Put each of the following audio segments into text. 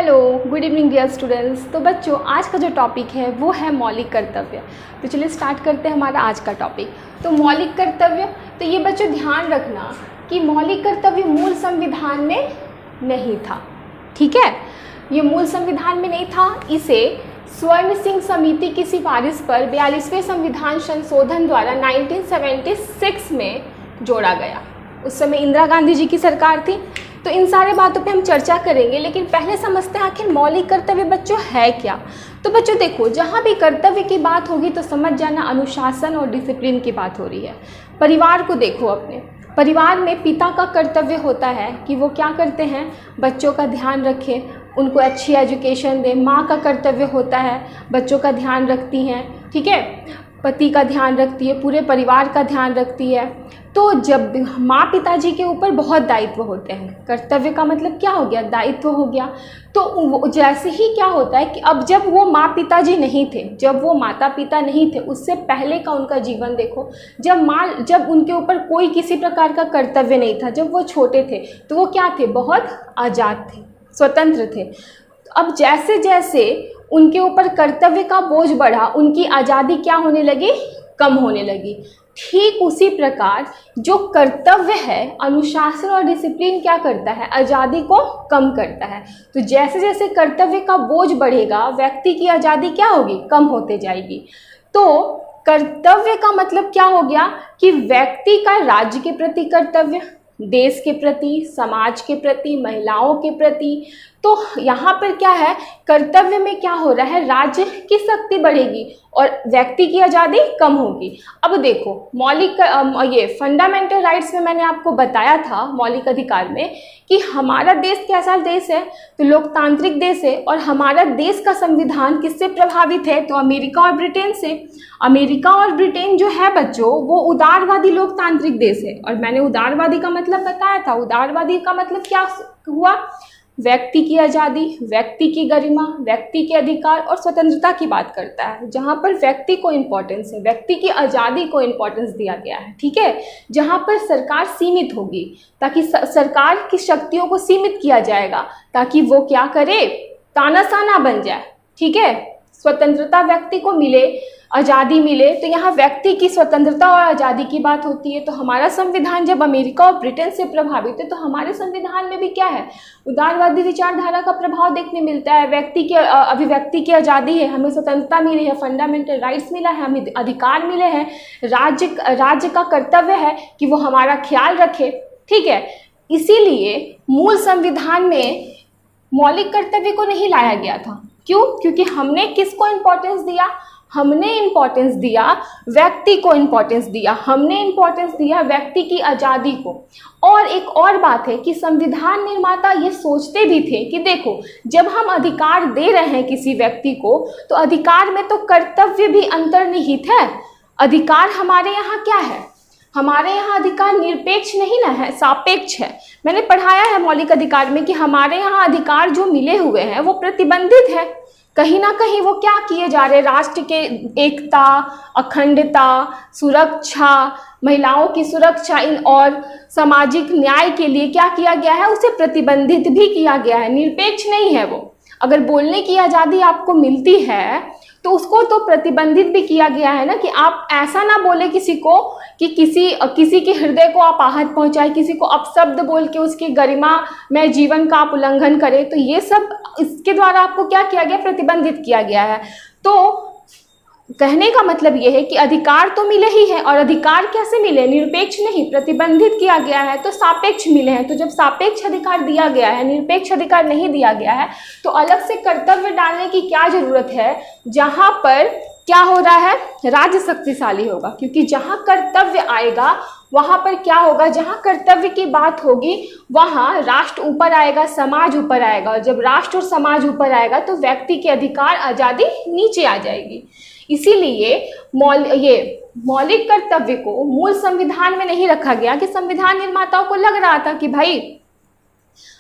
Hello, good evening dear students. तो बच्चों, आज का जो टॉपिक है वो है मौलिक कर्तव्य। तो चलिए स्टार्ट करते हैं हमारा आज का टॉपिक। तो मौलिक कर्तव्य, तो ये बच्चों ध्यान रखना कि मौलिक कर्तव्य मूल संविधान में नहीं था, ठीक है। ये मूल संविधान में नहीं था, इसे स्वर्ण सिंह समिति की सिफारिश पर 42वें संविधान संशोधन द्वारा 1976 में जोड़ा गया। उस समय इंदिरा गांधी जी की सरकार थी। तो इन सारे बातों पे हम चर्चा करेंगे, लेकिन पहले समझते हैं आखिर मौलिक कर्तव्य बच्चों है क्या। तो बच्चों देखो, जहाँ भी कर्तव्य की बात होगी तो समझ जाना अनुशासन और डिसिप्लिन की बात हो रही है। परिवार को देखो, अपने परिवार में पिता का कर्तव्य होता है कि वो क्या करते हैं, बच्चों का ध्यान रखें, उनको अच्छी एजुकेशन दें। माँ का कर्तव्य होता है, बच्चों का ध्यान रखती हैं, ठीक है, पति का ध्यान रखती है, पूरे परिवार का ध्यान रखती है। तो जब माँ पिताजी के ऊपर बहुत दायित्व होते हैं, कर्तव्य का मतलब क्या हो गया, दायित्व हो गया। तो जैसे ही क्या होता है कि अब जब वो माँ पिताजी नहीं थे, जब वो माता पिता नहीं थे, उससे पहले का उनका जीवन देखो। जब उनके ऊपर कोई किसी प्रकार का कर्तव्य नहीं था, जब वो छोटे थे, तो वो क्या थे, बहुत आज़ाद थे, स्वतंत्र थे। अब जैसे जैसे उनके ऊपर कर्तव्य का बोझ बढ़ा, उनकी आज़ादी क्या होने लगी, कम होने लगी। ठीक उसी प्रकार जो कर्तव्य है, अनुशासन और डिसिप्लिन क्या करता है, आज़ादी को कम करता है। तो जैसे जैसे कर्तव्य का बोझ बढ़ेगा, व्यक्ति की आज़ादी क्या होगी, कम होते जाएगी। तो कर्तव्य का मतलब क्या हो गया कि व्यक्ति का राज्य के प्रति कर्तव्य, देश के प्रति, समाज के प्रति, महिलाओं के प्रति। तो यहाँ पर क्या है, कर्तव्य में क्या हो रहा है, राज्य की शक्ति बढ़ेगी और व्यक्ति की आज़ादी कम होगी। अब देखो, मौलिक ये फंडामेंटल राइट्स में मैंने आपको बताया था, मौलिक अधिकार में, कि हमारा देश कैसा देश है, तो लोकतांत्रिक देश है। और हमारा देश का संविधान किससे प्रभावित है, तो अमेरिका और ब्रिटेन से। अमेरिका और ब्रिटेन जो है बच्चों, वो उदारवादी लोकतांत्रिक देश है। और मैंने उदारवादी का मतलब बताया था। उदारवादी का मतलब क्या हुआ, व्यक्ति की आज़ादी, व्यक्ति की गरिमा, व्यक्ति के अधिकार और स्वतंत्रता की बात करता है। जहाँ पर व्यक्ति को इम्पोर्टेंस है, व्यक्ति की आज़ादी को इम्पोर्टेंस दिया गया है, ठीक है। जहाँ पर सरकार सीमित होगी, ताकि सरकार की शक्तियों को सीमित किया जाएगा, ताकि वो क्या करे, तानाशाना बन जाए, ठीक है। स्वतंत्रता व्यक्ति को मिले, आज़ादी मिले। तो यहाँ व्यक्ति की स्वतंत्रता और आज़ादी की बात होती है। तो हमारा संविधान जब अमेरिका और ब्रिटेन से प्रभावित है, तो हमारे संविधान में भी क्या है, उदारवादी विचारधारा का प्रभाव देखने मिलता है। व्यक्ति के अभिव्यक्ति की आज़ादी है, हमें स्वतंत्रता मिली है, फंडामेंटल राइट्स मिला है, हमें अधिकार मिले हैं। राज्य का कर्तव्य है कि वो हमारा ख्याल रखे, ठीक है। इसीलिए मूल संविधान में मौलिक कर्तव्य को नहीं लाया गया था। क्यों? क्योंकि हमने किसको इम्पोर्टेंस दिया, हमने इम्पोर्टेंस दिया व्यक्ति को, इम्पोर्टेंस दिया, हमने इम्पोर्टेंस दिया व्यक्ति की आज़ादी को। और एक और बात है कि संविधान निर्माता ये सोचते भी थे कि देखो, जब हम अधिकार दे रहे हैं किसी व्यक्ति को, तो अधिकार में तो कर्तव्य भी अंतर्निहित है। अधिकार हमारे यहाँ क्या है, हमारे यहाँ अधिकार निरपेक्ष नहीं ना है, सापेक्ष है। मैंने पढ़ाया है मौलिक अधिकार में कि हमारे यहाँ अधिकार जो मिले हुए हैं वो प्रतिबंधित है। कहीं ना कहीं वो क्या किए जा रहे हैं, राष्ट्र के एकता, अखंडता, सुरक्षा, महिलाओं की सुरक्षा और सामाजिक न्याय के लिए क्या किया गया है, उसे प्रतिबंधित भी किया गया है, निरपेक्ष नहीं है वो। अगर बोलने की आज़ादी आपको मिलती है तो उसको तो प्रतिबंधित भी किया गया है ना, कि आप ऐसा ना बोले किसी को कि किसी के हृदय को आप आहत पहुंचाए, किसी को अपशब्द बोल के उसकी गरिमा में जीवन का आप उल्लंघन करें। तो ये सब इसके द्वारा आपको क्या किया गया, प्रतिबंधित किया गया है। तो कहने का मतलब ये है कि अधिकार तो मिले ही हैं, और अधिकार कैसे मिले, निरपेक्ष नहीं, प्रतिबंधित किया गया है, तो सापेक्ष मिले हैं। तो जब सापेक्ष अधिकार दिया गया है, निरपेक्ष अधिकार नहीं दिया गया है, तो अलग से कर्तव्य डालने की क्या जरूरत है, जहां पर क्या हो रहा है, राज्य शक्तिशाली होगा। क्योंकि जहां कर्तव्य आएगा वहां पर क्या होगा, जहां कर्तव्य की बात होगी वहां राष्ट्र ऊपर आएगा, समाज ऊपर आएगा। और जब राष्ट्र और समाज ऊपर आएगा तो व्यक्ति के अधिकार, आज़ादी नीचे आ जाएगी। इसीलिए मौलिक कर्तव्य को मूल संविधान में नहीं रखा गया, कि संविधान निर्माताओं को लग रहा था कि भाई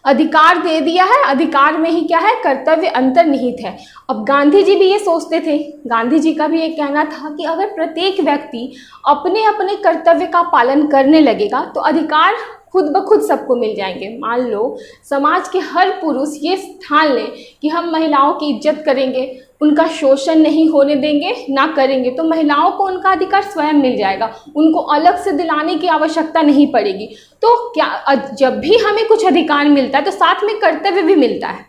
अधिकार दे दिया है, अधिकार में ही क्या है, कर्तव्य अंतर्निहित है। अब गांधी जी भी ये सोचते थे, गांधी जी का भी ये कहना था कि अगर प्रत्येक व्यक्ति अपने अपने कर्तव्य का पालन करने लगेगा तो अधिकार खुद ब खुद सबको मिल जाएंगे। मान लो समाज के हर पुरुष ये ठान ले कि हम महिलाओं की इज्जत करेंगे, उनका शोषण नहीं होने देंगे, ना करेंगे, तो महिलाओं को उनका अधिकार स्वयं मिल जाएगा, उनको अलग से दिलाने की आवश्यकता नहीं पड़ेगी। तो क्या जब भी हमें कुछ अधिकार मिलता है तो साथ में कर्तव्य भी मिलता है,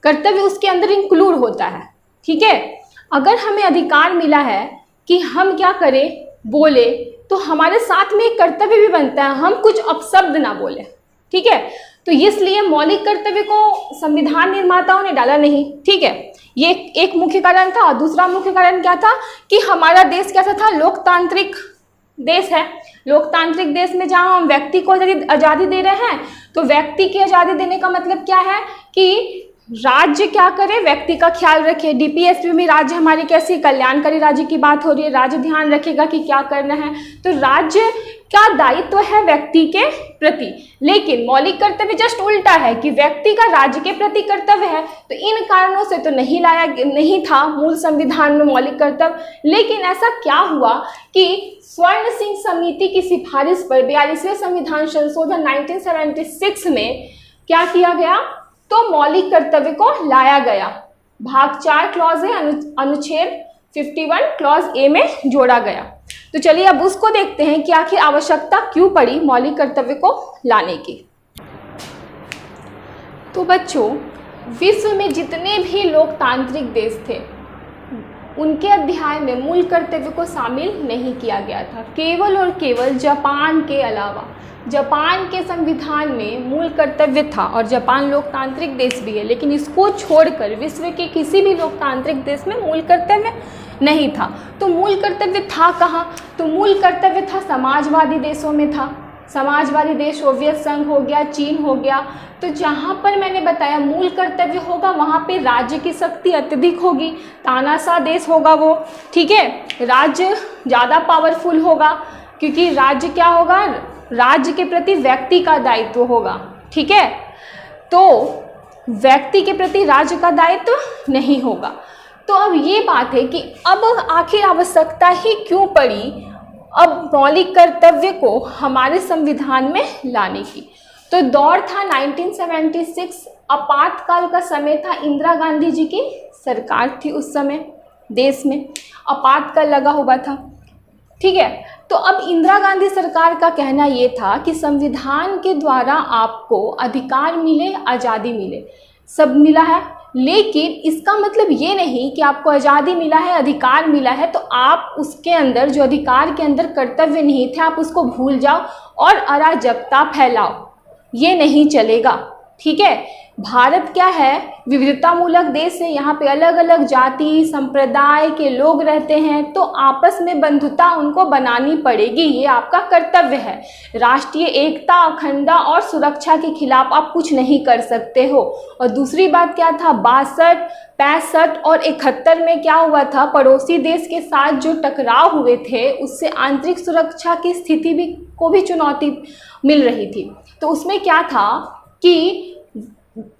कर्तव्य उसके अंदर इंक्लूड होता है। ठीक है, अगर हमें अधिकार मिला है कि हम क्या करें, बोले, तो हमारे साथ में एक कर्तव्य भी बनता है, हम कुछ अपशब्द ना बोले। ठीक है, तो इसलिए मौलिक कर्तव्य को संविधान निर्माताओं ने डाला नहीं। ठीक है, ये एक मुख्य कारण था। और दूसरा मुख्य कारण क्या था कि हमारा देश कैसा था, लोकतांत्रिक देश है। लोकतांत्रिक देश में जहाँ हम व्यक्ति को आज़ादी दे रहे हैं, तो व्यक्ति की आज़ादी देने का मतलब क्या है कि राज्य क्या करे, व्यक्ति का ख्याल रखे। डीपीएसपी में राज्य हमारी कैसी कल्याणकारी राज्य की बात हो रही है, राज्य ध्यान रखेगा कि क्या करना है, तो राज्य का दायित्व है व्यक्ति के प्रति। लेकिन मौलिक कर्तव्य जस्ट उल्टा है कि व्यक्ति का राज्य के प्रति कर्तव्य है। तो इन कारणों से तो नहीं था मूल संविधान में मौलिक कर्तव्य। लेकिन ऐसा क्या हुआ कि स्वर्ण सिंह समिति की सिफारिश पर 42वें संविधान संशोधन 1976 में क्या किया गया, तो मौलिक कर्तव्य को लाया गया। भाग 4 क्लॉज है, अनुच्छेद 51 क्लॉज ए में जोड़ा गया। तो चलिए अब उसको देखते हैं कि आखिर आवश्यकता क्यों पड़ी मौलिक कर्तव्य को लाने की। तो बच्चों, विश्व में जितने भी लोकतांत्रिक देश थे उनके अध्याय में मूल कर्तव्य को शामिल नहीं किया गया था। केवल और केवल जापान के अलावा, जापान के संविधान में मूल कर्तव्य था, और जापान लोकतांत्रिक देश भी है, लेकिन इसको छोड़कर विश्व के किसी भी लोकतांत्रिक देश में मूल कर्तव्य नहीं था। तो मूल कर्तव्य था कहाँ, तो मूल कर्तव्य था समाजवादी देशों में था। समाजवादी देश सोवियत संघ हो गया, चीन हो गया। तो जहाँ पर मैंने बताया मूल कर्तव्य होगा वहाँ पे राज्य की शक्ति अत्यधिक होगी, तानाशाह देश होगा वो। ठीक है, राज्य ज़्यादा पावरफुल होगा, क्योंकि राज्य क्या होगा, राज्य के प्रति व्यक्ति का दायित्व होगा। ठीक है, तो व्यक्ति के प्रति राज्य का दायित्व नहीं होगा। तो अब ये बात है कि अब आखिर आवश्यकता ही क्यों पड़ी अब मौलिक कर्तव्य को हमारे संविधान में लाने की। तो दौर था 1976, आपातकाल का समय था। इंदिरा गांधी जी की सरकार थी उस समय, देश में आपातकाल लगा हुआ था। ठीक है, तो अब इंदिरा गांधी सरकार का कहना ये था कि संविधान के द्वारा आपको अधिकार मिले, आज़ादी मिले, सब मिला है, लेकिन इसका मतलब ये नहीं कि आपको आज़ादी मिला है, अधिकार मिला है तो आप उसके अंदर, जो अधिकार के अंदर कर्तव्य नहीं थे, आप उसको भूल जाओ और अराजकता फैलाओ। ये नहीं चलेगा। ठीक है, भारत क्या है, विविधता मूलक देश है, यहाँ पे अलग अलग जाति संप्रदाय के लोग रहते हैं, तो आपस में बंधुता उनको बनानी पड़ेगी, ये आपका कर्तव्य है। राष्ट्रीय एकता, अखंडता और सुरक्षा के खिलाफ आप कुछ नहीं कर सकते हो। और दूसरी बात क्या था, 62, 65 और 71 में क्या हुआ था, पड़ोसी देश के साथ जो टकराव हुए थे उससे आंतरिक सुरक्षा की स्थिति को भी चुनौती मिल रही थी। तो उसमें क्या था कि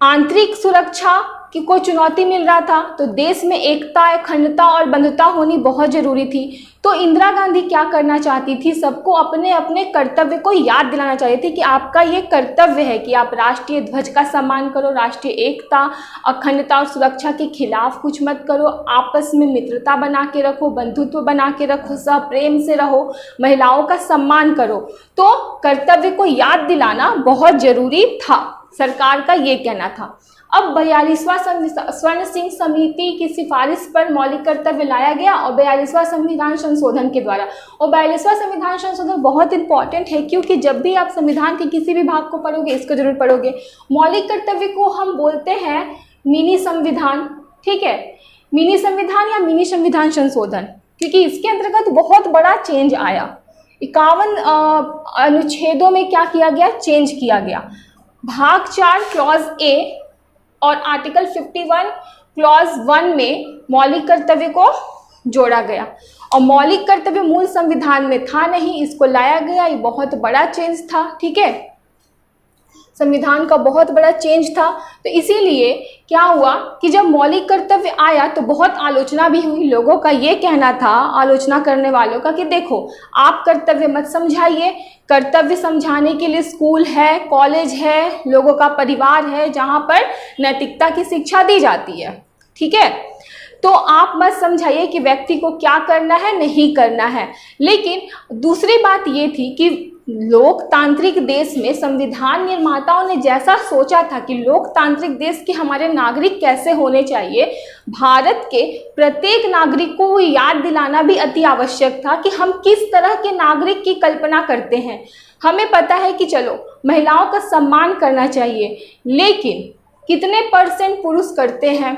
आंतरिक सुरक्षा की कोई चुनौती मिल रहा था, तो देश में एकता, अखंडता और बंधुता होनी बहुत ज़रूरी थी। तो इंदिरा गांधी क्या करना चाहती थी, सबको अपने अपने कर्तव्य को याद दिलाना चाहती थी कि आपका ये कर्तव्य है कि आप राष्ट्रीय ध्वज का सम्मान करो, राष्ट्रीय एकता, अखंडता और सुरक्षा के खिलाफ कुछ मत करो, आपस में मित्रता बना के रखो, बंधुत्व बना के रखो, सब प्रेम से रहो, महिलाओं का सम्मान करो। तो कर्तव्य को याद दिलाना बहुत ज़रूरी था, सरकार का ये कहना था। अब 42वां स्वर्ण सिंह समिति की सिफारिश पर मौलिक कर्तव्य लाया गया और 42वां संविधान संशोधन के द्वारा। और 42वां संविधान संशोधन बहुत इंपॉर्टेंट है, क्योंकि जब भी आप संविधान के किसी भी भाग को पढ़ोगे इसको जरूर पढ़ोगे। मौलिक कर्तव्य को हम बोलते हैं मिनी संविधान। ठीक है, मिनी संविधान या मिनी संविधान संशोधन, क्योंकि इसके अंतर्गत बहुत बड़ा चेंज आया। 51 अनुच्छेदों में क्या किया गया, चेंज किया गया। भाग 4 क्लॉज ए और आर्टिकल 51 क्लॉज 1 में मौलिक कर्तव्य को जोड़ा गया। और मौलिक कर्तव्य मूल संविधान में था नहीं, इसको लाया गया, ये बहुत बड़ा चेंज था। ठीक है, संविधान का बहुत बड़ा चेंज था। तो इसीलिए क्या हुआ कि जब मौलिक कर्तव्य आया तो बहुत आलोचना भी हुई। लोगों का ये कहना था, आलोचना करने वालों का, कि देखो आप कर्तव्य मत समझाइए, कर्तव्य समझाने के लिए स्कूल है, कॉलेज है, लोगों का परिवार है, जहाँ पर नैतिकता की शिक्षा दी जाती है। ठीक है, तो आप मत समझाइए कि व्यक्ति को क्या करना है, नहीं करना है। लेकिन दूसरी बात ये थी कि लोकतांत्रिक देश में संविधान निर्माताओं ने जैसा सोचा था कि लोकतांत्रिक देश के हमारे नागरिक कैसे होने चाहिए, भारत के प्रत्येक नागरिक को वो याद दिलाना भी अति आवश्यक था कि हम किस तरह के नागरिक की कल्पना करते हैं। हमें पता है कि चलो महिलाओं का सम्मान करना चाहिए, लेकिन कितने % पुरुष करते हैं?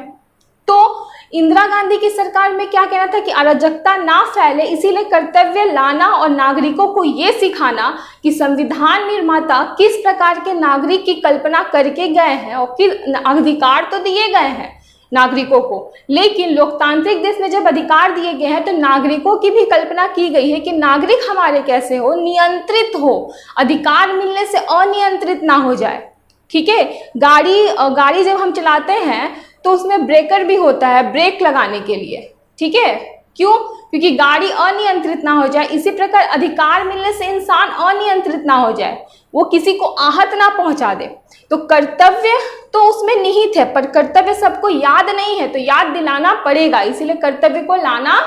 तो इंदिरा गांधी की सरकार में क्या कहना था कि अराजकता ना फैले, इसीलिए कर्तव्य लाना और नागरिकों को ये सिखाना कि संविधान निर्माता किस प्रकार के नागरिक की कल्पना करके गए हैं और किस अधिकार तो दिए गए हैं नागरिकों को, लेकिन लोकतांत्रिक देश में जब अधिकार दिए गए हैं तो नागरिकों की भी कल्पना की गई है कि नागरिक हमारे कैसे हो, नियंत्रित हो, अधिकार मिलने से अनियंत्रित ना हो जाए। ठीक है, गाड़ी जब हम चलाते हैं तो उसमें ब्रेकर भी होता है ब्रेक लगाने के लिए। ठीक है, क्यों? क्योंकि गाड़ी अनियंत्रित ना हो जाए। इसी प्रकार अधिकार मिलने से इंसान अनियंत्रित ना हो जाए, वो किसी को आहत ना पहुंचा दे। तो कर्तव्य तो उसमें निहित है, पर कर्तव्य सबको याद नहीं है, तो याद दिलाना पड़ेगा, इसीलिए कर्तव्य को लाना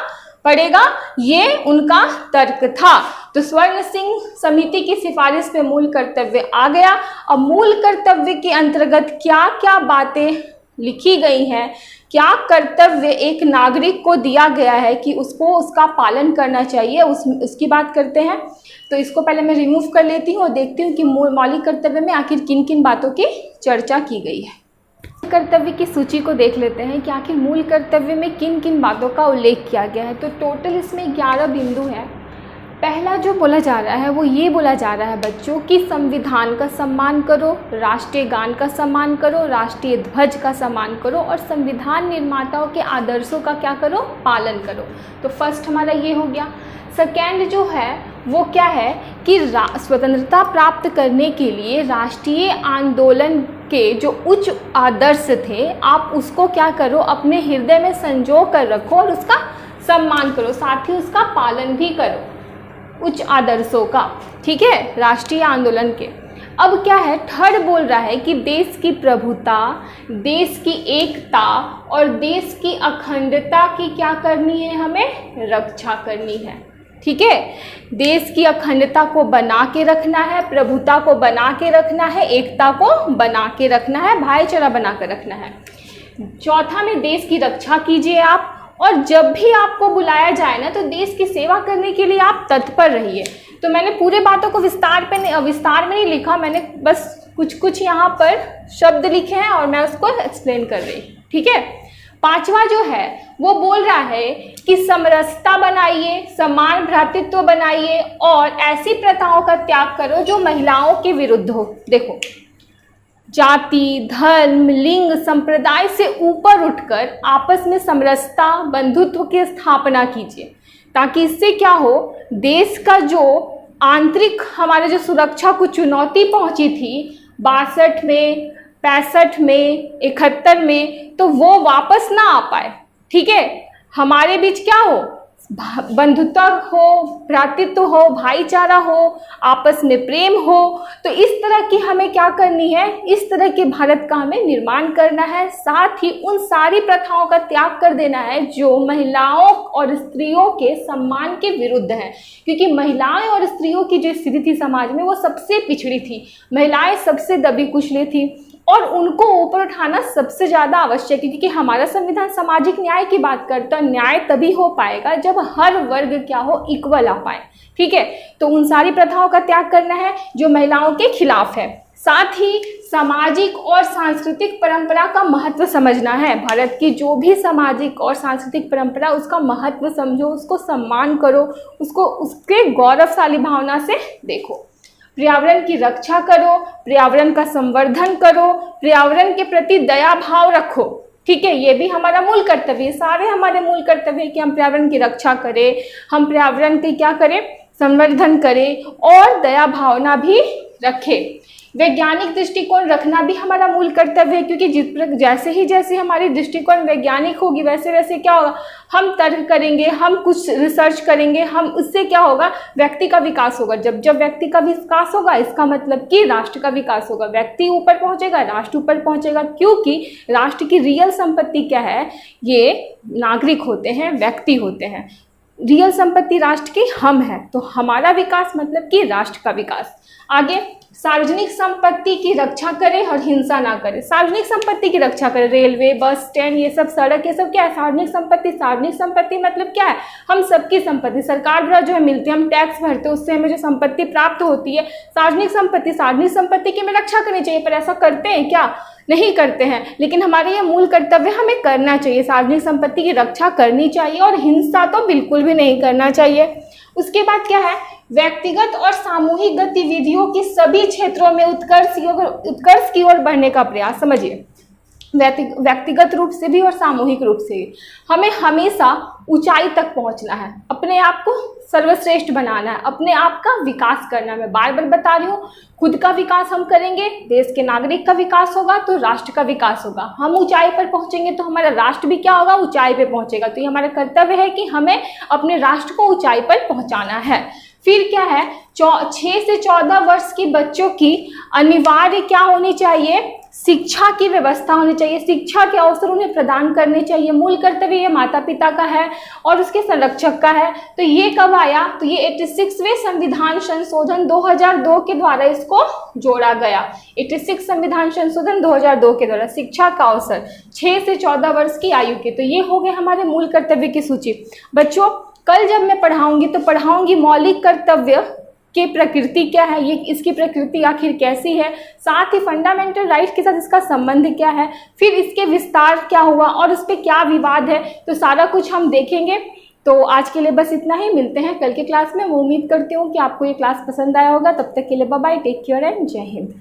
पड़ेगा, ये उनका तर्क था। तो स्वर्ण सिंह समिति की सिफारिश पे मूल कर्तव्य आ गया। अब मूल कर्तव्य के अंतर्गत क्या क्या बातें लिखी गई हैं, क्या कर्तव्य एक नागरिक को दिया गया है कि उसको उसका पालन करना चाहिए, उसकी बात करते हैं। तो इसको पहले मैं रिमूव कर लेती हूँ और देखती हूँ कि मौलिक कर्तव्य में आखिर किन किन बातों की चर्चा की गई है। कर्तव्य की सूची को देख लेते हैं कि आखिर मूल कर्तव्य में किन किन बातों का उल्लेख किया गया है। तो टोटल इसमें 11 बिंदु हैं। पहला जो बोला जा रहा है वो ये बोला जा रहा है बच्चों कि संविधान का सम्मान करो, राष्ट्रीय गान का सम्मान करो, राष्ट्रीय ध्वज का सम्मान करो और संविधान निर्माताओं के आदर्शों का क्या करो, पालन करो। तो फर्स्ट हमारा ये हो गया। सेकेंड जो है वो क्या है कि स्वतंत्रता प्राप्त करने के लिए राष्ट्रीय आंदोलन के जो उच्च आदर्श थे, आप उसको क्या करो, अपने हृदय में संजो कर रखो और उसका सम्मान करो, साथ ही उसका पालन भी करो, उच्च आदर्शों का। ठीक है, राष्ट्रीय आंदोलन के। अब क्या है, थर्ड बोल रहा है कि देश की प्रभुता, देश की एकता और देश की अखंडता की क्या करनी है, हमें रक्षा करनी है। ठीक है, देश की अखंडता को बना के रखना है, प्रभुता को बना के रखना है, एकता को बना के रखना है, भाईचारा बना कर रखना है। चौथा में देश की रक्षा कीजिए आप, और जब भी आपको बुलाया जाए ना तो देश की सेवा करने के लिए आप तत्पर रहिए। तो मैंने पूरे बातों को विस्तार में नहीं लिखा, मैंने बस कुछ यहाँ पर शब्द लिखे हैं और मैं उसको एक्सप्लेन कर रही हूँ। ठीक है, पांचवा जो है वो बोल रहा है कि समरसता बनाइए, समान भ्रातृत्व बनाइए और ऐसी प्रथाओं का त्याग करो जो महिलाओं के विरुद्ध हो। देखो, जाति, धर्म, लिंग, संप्रदाय से ऊपर उठकर आपस में समरसता, बंधुत्व की स्थापना कीजिए, ताकि इससे क्या हो, देश का जो आंतरिक हमारे जो सुरक्षा को चुनौती पहुंची थी 62 में, 65 में, 71 में, तो वो वापस ना आ पाए। ठीक है, हमारे बीच क्या हो, बंधुत्व हो, भ्रातृत्व हो, भाईचारा हो, आपस में प्रेम हो। तो इस तरह की हमें क्या करनी है, इस तरह के भारत का हमें निर्माण करना है। साथ ही उन सारी प्रथाओं का त्याग कर देना है जो महिलाओं और स्त्रियों के सम्मान के विरुद्ध है, क्योंकि महिलाएं और स्त्रियों की जो स्थिति थी समाज में वो सबसे पिछड़ी थी, महिलाएं सबसे दबी कुचली थी और उनको ऊपर उठाना सबसे ज़्यादा आवश्यक है, क्योंकि हमारा संविधान सामाजिक न्याय की बात करता है। न्याय तभी हो पाएगा जब हर वर्ग क्या हो, इक्वल आ पाए। ठीक है, तो उन सारी प्रथाओं का त्याग करना है जो महिलाओं के खिलाफ है। साथ ही सामाजिक और सांस्कृतिक परंपरा का महत्व समझना है। भारत की जो भी सामाजिक और सांस्कृतिक परंपरा, उसका महत्व समझो, उसको सम्मान करो, उसको उसके गौरवशाली भावना से देखो। पर्यावरण की रक्षा करो, पर्यावरण का संवर्धन करो, पर्यावरण के प्रति दया भाव रखो। ठीक है, ये भी हमारा मूल कर्तव्य है, सारे हमारे मूल कर्तव्य है कि हम पर्यावरण की रक्षा करें, हम पर्यावरण के क्या करें, संवर्धन करें और दया भावना भी रखें। वैज्ञानिक दृष्टिकोण रखना भी हमारा मूल कर्तव्य है, क्योंकि जैसे हमारी दृष्टिकोण वैज्ञानिक होगी वैसे वैसे क्या होगा, हम तर्क करेंगे, हम कुछ रिसर्च करेंगे, हम उससे क्या होगा, व्यक्ति का विकास होगा। जब व्यक्ति का विकास होगा इसका मतलब कि राष्ट्र का विकास होगा। व्यक्ति ऊपर पहुंचेगा, राष्ट्र ऊपर पहुंचेगा, क्योंकि राष्ट्र की रियल संपत्ति क्या है, ये नागरिक होते हैं, व्यक्ति होते हैं। रियल संपत्ति राष्ट्र की हम है, तो हमारा विकास मतलब कि राष्ट्र का विकास। आगे, सार्वजनिक संपत्ति की रक्षा करें और हिंसा ना करें। सार्वजनिक संपत्ति की रक्षा करें, रेलवे, बस स्टैंड, ये सब सड़क, ये सब क्या है, सार्वजनिक संपत्ति। सार्वजनिक संपत्ति मतलब क्या है, हम सबकी संपत्ति, सरकार द्वारा जो है मिलती है, हम टैक्स भरते हैं, उससे हमें जो संपत्ति प्राप्त होती है, सार्वजनिक संपत्ति की हमें रक्षा करनी चाहिए। पर ऐसा करते हैं क्या, नहीं करते हैं। लेकिन हमारे ये मूल कर्तव्य हमें करना चाहिए, सार्वजनिक संपत्ति की रक्षा करनी चाहिए और हिंसा तो बिल्कुल भी नहीं करना चाहिए। उसके बाद क्या है, व्यक्तिगत और सामूहिक गतिविधियों की सभी क्षेत्रों में उत्कर्ष की ओर बढ़ने का प्रयास। समझिए, व्यक्तिगत रूप से भी और सामूहिक रूप से भी हमें हमेशा ऊंचाई तक पहुंचना है, अपने आप को सर्वश्रेष्ठ बनाना है, अपने आप का विकास करना है। मैं बार बार बता रही हूँ, खुद का विकास हम करेंगे, देश के नागरिक का विकास होगा तो राष्ट्र का विकास होगा। हम ऊंचाई पर पहुंचेंगे तो हमारा राष्ट्र भी क्या होगा, ऊंचाई पे पहुंचेगा। तो ये हमारा कर्तव्य है कि हमें अपने राष्ट्र को ऊंचाई पर पहुंचाना है। फिर क्या है, 6 से 14 वर्ष के बच्चों की अनिवार्य क्या होनी चाहिए, शिक्षा की व्यवस्था होनी चाहिए, शिक्षा के अवसर उन्हें प्रदान करने चाहिए। मूल कर्तव्य ये माता पिता का है और उसके संरक्षक का है। तो ये कब आया, तो ये 86वें संविधान संशोधन 2002 के द्वारा इसको जोड़ा गया। 86 संविधान संशोधन 2002 के द्वारा शिक्षा का अवसर 6 से 14 वर्ष की आयु के। तो ये हो गए हमारे मूल कर्तव्य की सूची। बच्चों, कल जब मैं पढ़ाऊंगी तो पढ़ाऊंगी मौलिक कर्तव्य की प्रकृति क्या है, ये इसकी प्रकृति आखिर कैसी है, साथ ही फंडामेंटल राइट के साथ इसका संबंध क्या है, फिर इसके विस्तार क्या हुआ और उस पर क्या विवाद है, तो सारा कुछ हम देखेंगे। तो आज के लिए बस इतना ही, मिलते हैं कल के क्लास में। मैं उम्मीद करती हूँ कि आपको ये क्लास पसंद आया होगा। तब तक के लिए bye bye, take care and जय हिंद।